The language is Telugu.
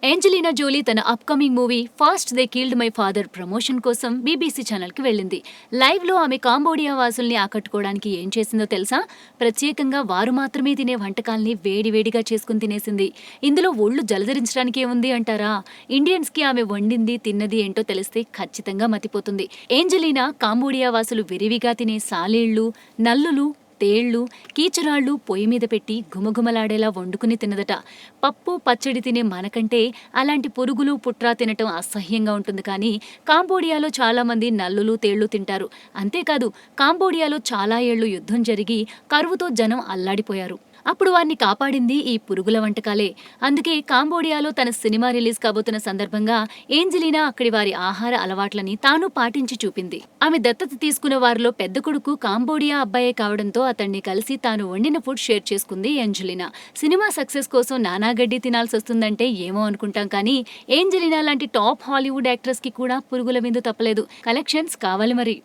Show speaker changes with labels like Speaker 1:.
Speaker 1: ఏంజెలినా జోలీ తన upcoming movie fast they killed my father promotion కోసం బీబీసీ ఛానల్కి వెళ్ళింది. లైవ్లో ఆమె కాంబోడియా వాసుల్ని ఆకట్టుకోవడానికి ఏం చేసిందో తెలుసా? ప్రత్యేకంగా వారు మాత్రమే తినే వంటకాల్ని వేడివేడిగా చేసుకుని తినేసింది. ఇందులో ఒళ్ళు జలధరించడానికి ఏముంది అంటారా? ఇండియన్స్కి ఆమె వండింది తిన్నది ఏంటో తెలిస్తే ఖచ్చితంగా మతిపోతుంది. ఏంజెలినా కాంబోడియా వాసులు విరివిగా తినే సాలీళ్లు, నల్లులు, తేళ్లు, కీచురాళ్లు పొయ్యి మీద పెట్టి ఘుమఘుమలాడేలా వండుకుని తినదట. పప్పు పచ్చడి తినే మనకంటే అలాంటి పురుగులు పుట్రా తినటం అసహ్యంగా ఉంటుంది. కానీ కాంబోడియాలో చాలా మంది నల్లులు తేళ్లు తింటారు. అంతేకాదు కాంబోడియాలో చాలా ఏళ్లు యుద్ధం జరిగి కరువుతో జనం అల్లాడిపోయారు. అప్పుడు వారిని కాపాడింది ఈ పురుగుల వంటకాలే. అందుకే కాంబోడియాలో తన సినిమా రిలీజ్ కాబోతున్న సందర్భంగా ఏంజెలినా అక్కడి వారి ఆహార అలవాట్లని తాను పాటించి చూపింది. ఆమె దత్తత తీసుకున్న వారిలో పెద్ద కొడుకు కాంబోడియా అబ్బాయే కావడంతో అతన్ని కలిసి తాను వండిన ఫుడ్ షేర్ చేసుకుంది ఏంజెలినా. సినిమా సక్సెస్ కోసం నానాగడ్డి తినాల్సి వస్తుందంటే ఏమో అనుకుంటాం, కానీ ఏంజెలినా లాంటి టాప్ హాలీవుడ్ యాక్ట్రెస్ కి కూడా పురుగుల విందు తప్పలేదు. కలెక్షన్స్ కావాలి మరి.